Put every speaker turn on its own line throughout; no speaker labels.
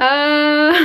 Hi.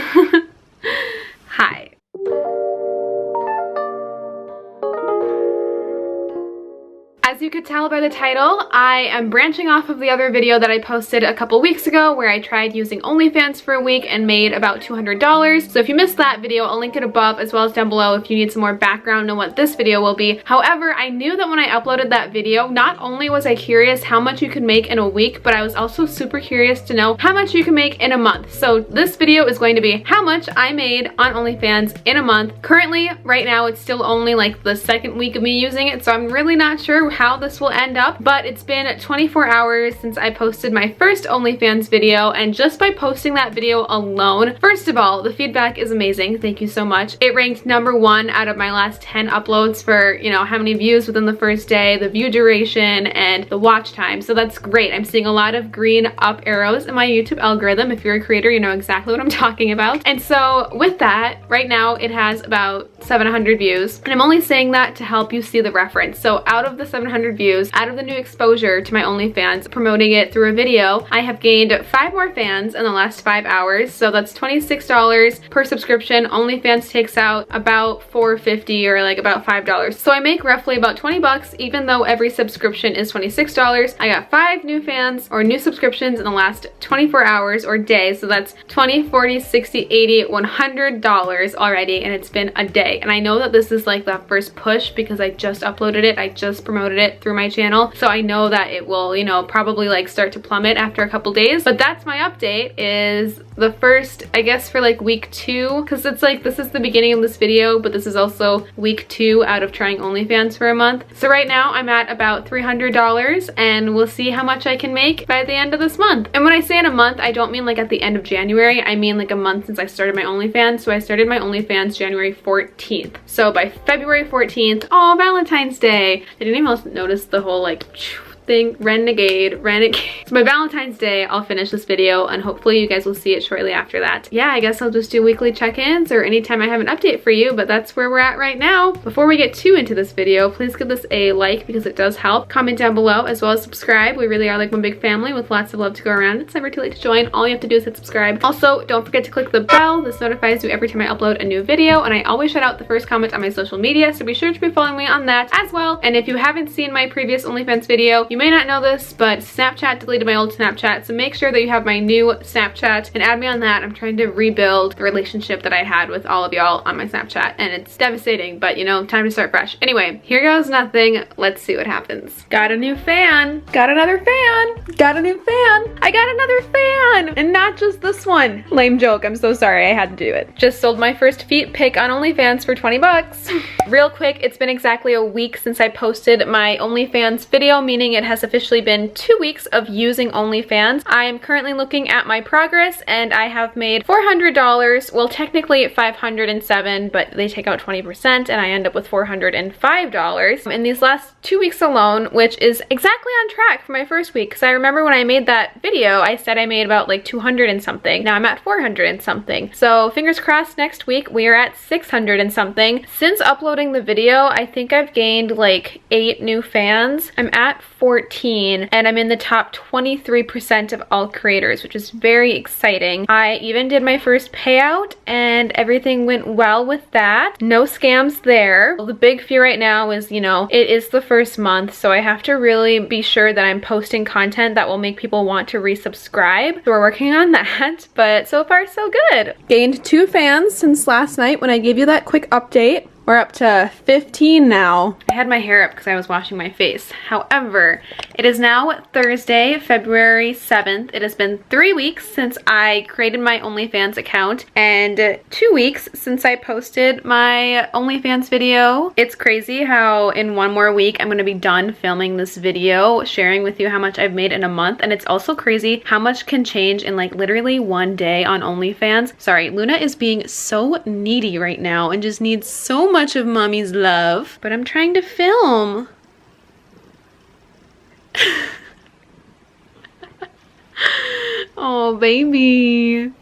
As you could tell by the title, I am branching off of the other video that I posted a couple weeks ago where I tried using OnlyFans for a week and made about $200. So if you missed that video, I'll link it above as well as down below if you need some more background on what this video will be. However, I knew that when I uploaded that video, not only was I curious how much you could make in a week, but I was also super curious to know how much you can make in a month. So this video is going to be how much I made on OnlyFans in a month. Currently, right now, it's still only like the second week of me using it, so I'm really not sure how this will end up, but it's been 24 hours since I posted my first OnlyFans video, and just by posting that video alone, first of all, the feedback is amazing. Thank you so much. It ranked #1 out of my last 10 uploads for, you know, how many views within the first day, the view duration, and the watch time. So that's great. I'm seeing a lot of green up arrows in my YouTube algorithm. If you're a creator, you know exactly what I'm talking about. And so with that, right now it has about 700 views, and I'm only saying that to help you see the reference. So out of the 700 views, out of the new exposure to my OnlyFans, promoting it through a video, I have gained 5 more fans in the last 5 hours. So that's $26 per subscription. OnlyFans takes out about $4.50 or like about $5. So I make roughly about 20 bucks, even though every subscription is $26. I got 5 new fans or new subscriptions in the last 24 hours or days. So that's $20, $40, $60, $80, $100 already, and it's been a day. And I know that this is like the first push because I just uploaded it. I just promoted it through my channel. So I know that it will, you know, probably like start to plummet after a couple days. But that's my update, is the first, I guess, for like week 2, because it's like this is the beginning of this video, but this is also week 2 out of trying OnlyFans for a month. So right now I'm at about $300, and we'll see how much I can make by the end of this month. And when I say in a month, I don't mean like at the end of January. I mean like a month since I started my OnlyFans. So I started my OnlyFans January 14th. So by February 14th, oh, Valentine's Day. I didn't even notice the whole like thing, renegade. So by Valentine's Day, I'll finish this video, and hopefully you guys will see it shortly after that. Yeah, I guess I'll just do weekly check-ins or anytime I have an update for you, but that's where we're at right now. Before we get too into this video, please give this a like because it does help. Comment down below as well as subscribe. We really are like one big family with lots of love to go around. It's never too late to join. All you have to do is hit subscribe. Also, don't forget to click the bell. This notifies you every time I upload a new video, and I always shout out the first comment on my social media, so be sure to be following me on that as well. And if you haven't seen my previous OnlyFans video, you may not know this, but Snapchat deleted my old Snapchat, so make sure that you have my new Snapchat and add me on that. I'm trying to rebuild the relationship that I had with all of y'all on my Snapchat, and it's devastating, but you know, time to start fresh. Anyway, here goes nothing. Let's see what happens. Got a new fan. Got another fan. Got a new fan. I got another fan, and not just this one. Lame joke. I'm so sorry. I had to do it. Just sold my first feet pic on OnlyFans for 20 bucks. Real quick, it's been exactly a week since I posted my OnlyFans video, meaning it has officially been 2 weeks of using OnlyFans. I am currently looking at my progress, and I have made $400. Well, technically $507, but they take out 20%, and I end up with $405 in these last 2 weeks alone, which is exactly on track for my first week. Because I remember when I made that video, I said I made about like 200 and something. Now I'm at 400 and something. So fingers crossed, next week we are at 600 and something. Since uploading the video, I think I've gained like 8 new fans. I'm at 14, and I'm in the top 23% of all creators, which is very exciting. I even did my first payout, and everything went well with that. No scams there. Well, the big fear right now is, you know, it is the first month, so I have to really be sure that I'm posting content that will make people want to resubscribe. So we're working on that, but so far so good. Gained 2 fans since last night when I gave you that quick update. We're up to 15 now. I had my hair up because I was washing my face. However, it is now Thursday, February 7th. It has been 3 weeks since I created my OnlyFans account, and 2 weeks since I posted my OnlyFans video. It's crazy how in 1 more week I'm gonna be done filming this video, sharing with you how much I've made in a month. And it's also crazy how much can change in like literally 1 day on OnlyFans. Sorry, Luna is being so needy right now and just needs so much of mommy's love, but I'm trying to film. Oh, baby.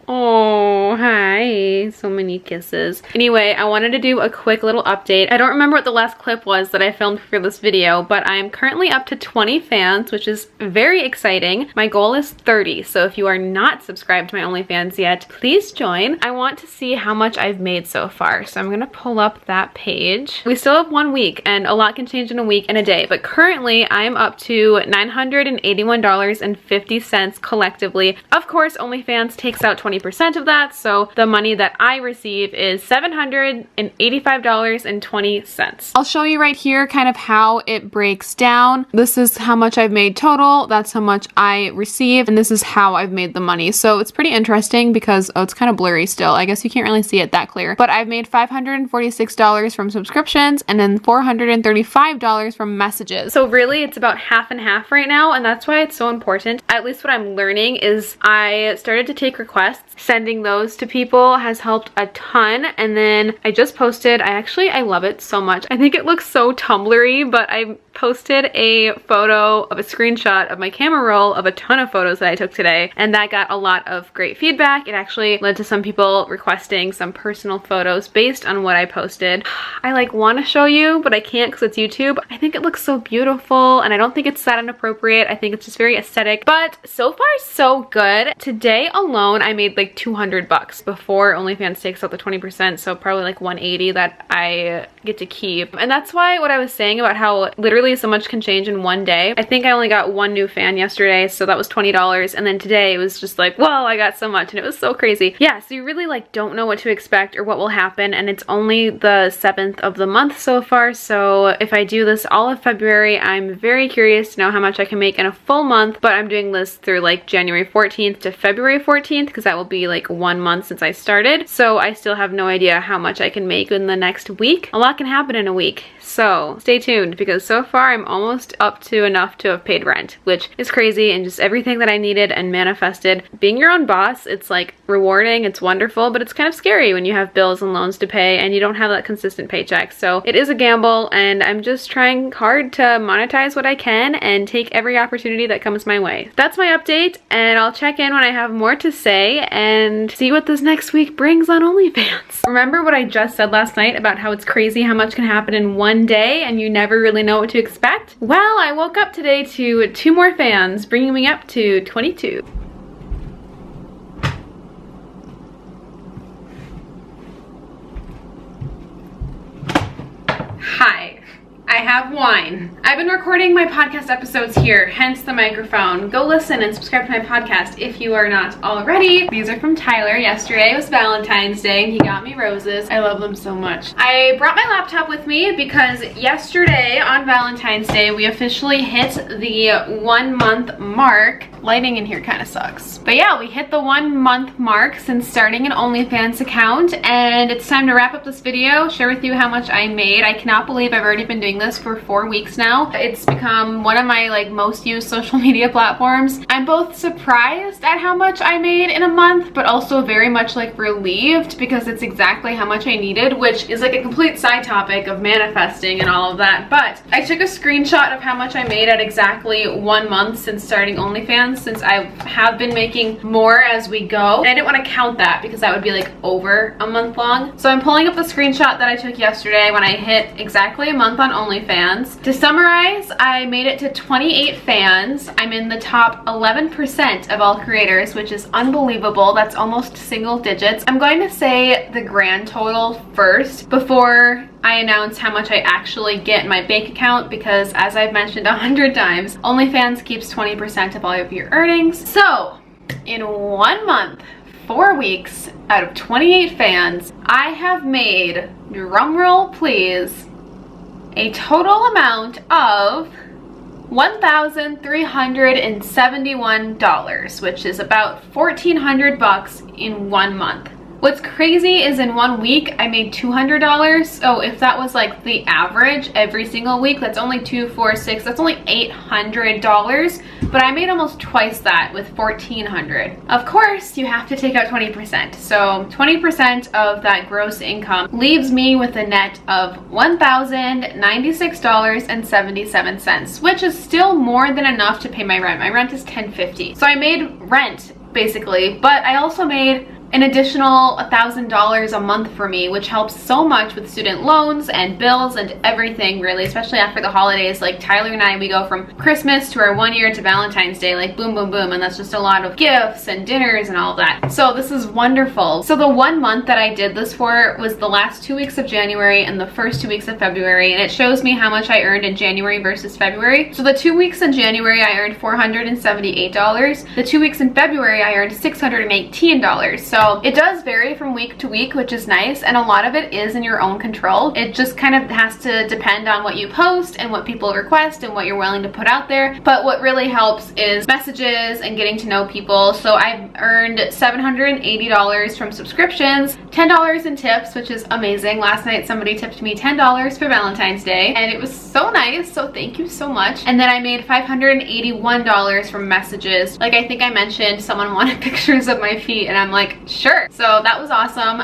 Oh, hi. So many kisses. Anyway, I wanted to do a quick little update. I don't remember what the last clip was that I filmed for this video, but I'm currently up to 20 fans, which is very exciting. My goal is 30, so if you are not subscribed to my OnlyFans yet, please join. I want to see how much I've made so far, so I'm gonna pull up that page. We still have 1 week, and a lot can change in a week and a day, but currently I'm up to $981.50 collectively. Of course, OnlyFans takes out 20% of that, so the money that I receive is $785.20. I'll show you right here kind of how it breaks down. This is how much I've made total, that's how much I received, and this is how I've made the money. So it's pretty interesting because, oh, it's kind of blurry still. I guess you can't really see it that clear, but I've made $546 from subscriptions and then $435 from messages. So really it's about half and half right now, and that's why it's so important. At least what I'm learning is I started to take requests. Sending those to people has helped a ton. And then I just posted, I love it so much. I think it looks so Tumblr-y, but I posted a photo of a screenshot of my camera roll of a ton of photos that I took today, and that got a lot of great feedback. It actually led to some people requesting some personal photos based on what I posted. I like want to show you, but I can't because it's YouTube. I think it looks so beautiful, and I don't think it's that inappropriate. I think it's just very aesthetic, but so far so good. Today alone I made like 200 bucks before OnlyFans takes out the 20%, so probably like 180 that I get to keep. And that's why what I was saying about how literally so much can change in one day. I think I only got 1 new fan yesterday, so that was $20, and then today it was just like, whoa, I got so much, and it was so crazy. Yeah, so you really like don't know what to expect or what will happen, and it's only the 7th of the month so far, so if I do this all of February, I'm very curious to know how much I can make in a full month, but I'm doing this through like January 14th to February 14th because that will be like 1 month since I started, so I still have no idea how much I can make in the next week. A lot can happen in a week, so stay tuned because so far I'm almost up to enough to have paid rent, which is crazy, and just everything that I needed and manifested. Being your own boss, it's like rewarding, it's wonderful, but it's kind of scary when you have bills and loans to pay and you don't have that consistent paycheck. So it is a gamble, and I'm just trying hard to monetize what I can and take every opportunity that comes my way. That's my update, and I'll check in when I have more to say and see what this next week brings on OnlyFans. Remember what I just said last night about how it's crazy how much can happen in one day and you never really know what to expect? Well, I woke up today to 2 more fans, bringing me up to 22. Hi. I have wine. I've been recording my podcast episodes here, hence the microphone. Go listen and subscribe to my podcast if you are not already. These are from Tyler. Yesterday was Valentine's Day and he got me roses. I love them so much. I brought my laptop with me because yesterday on Valentine's Day we officially hit the 1 month mark. Lighting in here kind of sucks. But yeah, we hit the 1 month mark since starting an OnlyFans account, and it's time to wrap up this video, share with you how much I made. I cannot believe I've already been doing this for 4 weeks now. It's become one of my like most used social media platforms. I'm both surprised at how much I made in a month, but also very much like relieved because it's exactly how much I needed, which is like a complete side topic of manifesting and all of that. But I took a screenshot of how much I made at exactly 1 month since starting OnlyFans, since I have been making more as we go. And I didn't want to count that because that would be like over a month long. So I'm pulling up the screenshot that I took yesterday when I hit exactly a month on OnlyFans. To summarize, I made it to 28 fans. I'm in the top 11% of all creators, which is unbelievable. That's almost single digits. I'm going to say the grand total first before I announce how much I actually get in my bank account, because as I've mentioned 100 times, OnlyFans keeps 20% of all of your earnings. So in 1 month, 4 weeks, out of 28 fans, I have made, drumroll please, a total amount of $1,371, which is about 1,400 bucks in 1 month. What's crazy is in 1 week, I made $200. So if that was like the average every single week, that's only 2, 4, 6, that's only $800. But I made almost twice that with $1,400. Of course, you have to take out 20%. So 20% of that gross income leaves me with a net of $1,096.77, which is still more than enough to pay my rent. My rent is $1,050. So I made rent basically. But I also made an additional $1,000 a month for me, which helps so much with student loans and bills and everything, really, especially after the holidays. Like Tyler and I, we go from Christmas to our 1 year to Valentine's Day, like boom, boom, boom, and that's just a lot of gifts and dinners and all of that. So this is wonderful. So the 1 month that I did this for was the last 2 weeks of January and the first 2 weeks of February, and it shows me how much I earned in January versus February. So the 2 weeks in January, I earned $478. The 2 weeks in February, I earned $618. So it does vary from week to week, which is nice, and a lot of it is in your own control. It just kind of has to depend on what you post and what people request and what you're willing to put out there. But what really helps is messages and getting to know people. So I've earned $780 from subscriptions, $10 in tips, which is amazing. Last night somebody tipped me $10 for Valentine's Day, and it was so nice, so thank you so much. And then I made $581 from messages. Like I think I mentioned, someone wanted pictures of my feet, and I'm like, sure. So that was awesome.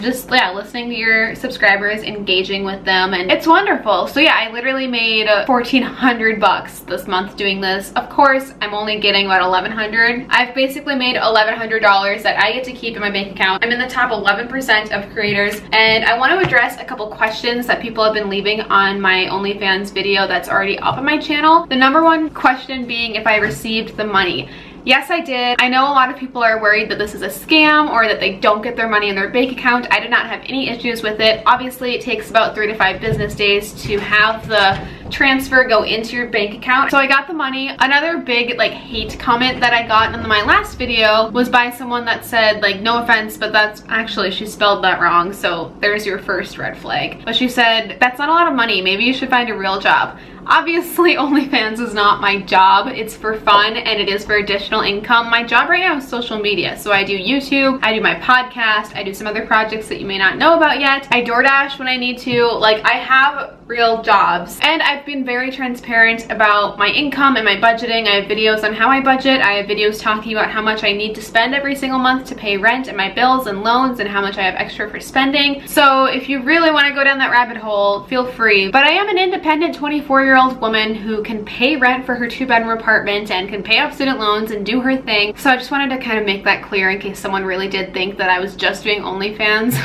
Just yeah, listening to your subscribers, engaging with them, and it's wonderful. So yeah, I literally made $1,400 this month doing this. Of course, I'm only getting about $1,100. I've basically made $1,100 that I get to keep in my bank account. I'm in the top 11% of creators, and I want to address a couple questions that people have been leaving on my OnlyFans video that's already up on my channel. The number one question being if I received the money. Yes, I did. I know a lot of people are worried that this is a scam or that they don't get their money in their bank account. I did not have any issues with it. Obviously, it takes about 3 to 5 business days to have the transfer go into your bank account. So I got the money. Another big like hate comment that I got in my last video was by someone that said, like, no offense, but that's actually, she spelled that wrong, so there's your first red flag. But she said, that's not a lot of money. Maybe you should find a real job. Obviously, OnlyFans is not my job. It's for fun and it is for additional income. My job right now is social media. So I do YouTube, I do my podcast, I do some other projects that you may not know about yet. I DoorDash when I need to. Like, I have real jobs. And I've been very transparent about my income and my budgeting. I have videos on how I budget. I have videos talking about how much I need to spend every single month to pay rent and my bills and loans and how much I have extra for spending. So if you really want to go down that rabbit hole, feel free. But I am an independent 24-year-old woman who can pay rent for her 2-bedroom apartment and can pay off student loans and do her thing. So I just wanted to kind of make that clear in case someone really did think that I was just doing OnlyFans.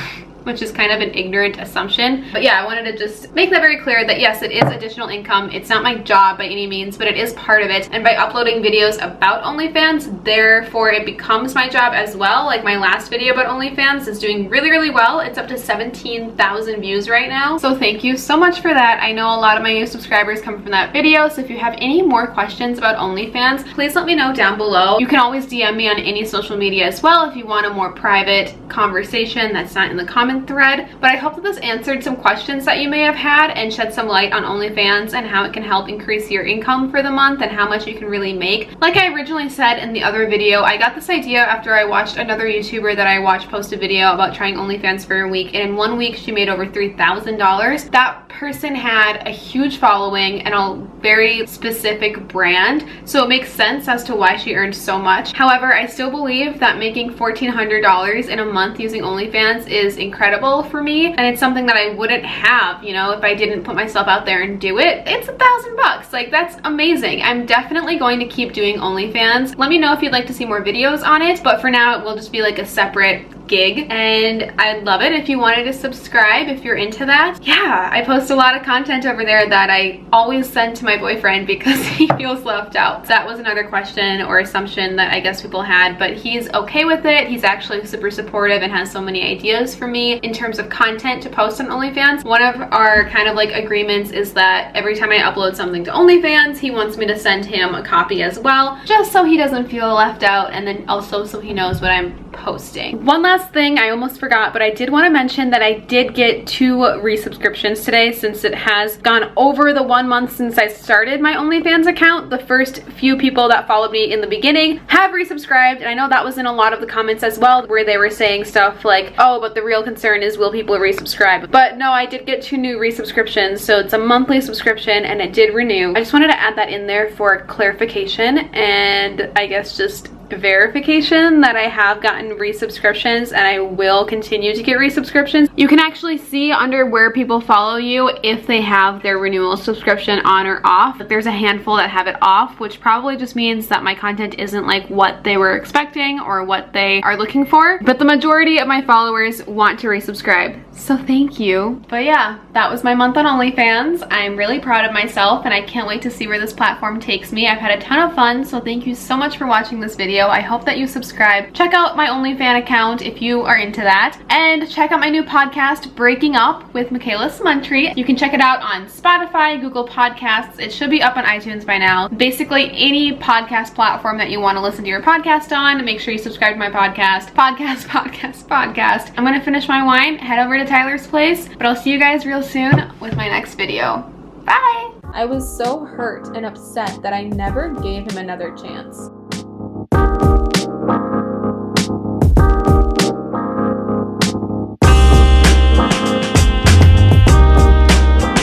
Which is kind of an ignorant assumption. But yeah, I wanted to just make that very clear that yes, it is additional income. It's not my job by any means, but it is part of it. And by uploading videos about OnlyFans, therefore it becomes my job as well. Like my last video about OnlyFans is doing really, really well. It's up to 17,000 views right now. So thank you so much for that. I know a lot of my new subscribers come from that video. So if you have any more questions about OnlyFans, please let me know down below. You can always DM me on any social media as well if you want a more private conversation that's not in the comment thread. But I hope that this answered some questions that you may have had and shed some light on OnlyFans and how it can help increase your income for the month and how much you can really make. Like I originally said in the other video, I got this idea after I watched another YouTuber that I watched post a video about trying OnlyFans for a week, and in 1 week she made over $3,000. That person had a huge following and a very specific brand, so it makes sense as to why she earned so much. However, I still believe that making $1,400 in a month using OnlyFans is incredible for me, and it's something that I wouldn't have, you know, if I didn't put myself out there and do it. It's $1,000. Like, that's amazing. I'm definitely going to keep doing OnlyFans. Let me know if you'd like to see more videos on it, but for now it will just be like a separate gig, and I'd love it if you wanted to subscribe if you're into that. Yeah, I post a lot of content over there that I always send to my boyfriend because he feels left out. So that was another question or assumption that I guess people had, but he's okay with it. He's actually super supportive and has so many ideas for me in terms of content to post on OnlyFans. One of our kind of like agreements is that every time I upload something to OnlyFans, he wants me to send him a copy as well, just so he doesn't feel left out, and then also so he knows what I'm posting. One last thing I almost forgot, but I did want to mention that I did get 2 resubscriptions today since it has gone over the 1 month since I started my OnlyFans account. The first few people that followed me in the beginning have resubscribed, and I know that was in a lot of the comments as well where they were saying stuff like, oh, but the real concern is will people resubscribe? But no, I did get 2 new resubscriptions, so it's a monthly subscription and it did renew. I just wanted to add that in there for clarification and I guess just verification that I have gotten resubscriptions, and I will continue to get resubscriptions. You can actually see under where people follow you if they have their renewal subscription on or off. But there's a handful that have it off, which probably just means that my content isn't like what they were expecting or what they are looking for. But the majority of my followers want to resubscribe, so thank you. But yeah, that was my month on OnlyFans. I'm really proud of myself and I can't wait to see where this platform takes me. I've had a ton of fun, so thank you so much for watching this video. I hope that you subscribe. Check out my OnlyFans account if you are into that, and check out my new podcast, Breaking Up with Makaylasamountry. You can check it out on Spotify, Google Podcasts. It should be up on iTunes by now. Basically any podcast platform that you want to listen to your podcast on, make sure you subscribe to my podcast. Podcast. I'm gonna finish my wine, head over to Tyler's place, but I'll see you guys real soon with my next video. Bye! I was so hurt and upset that I never gave him another chance.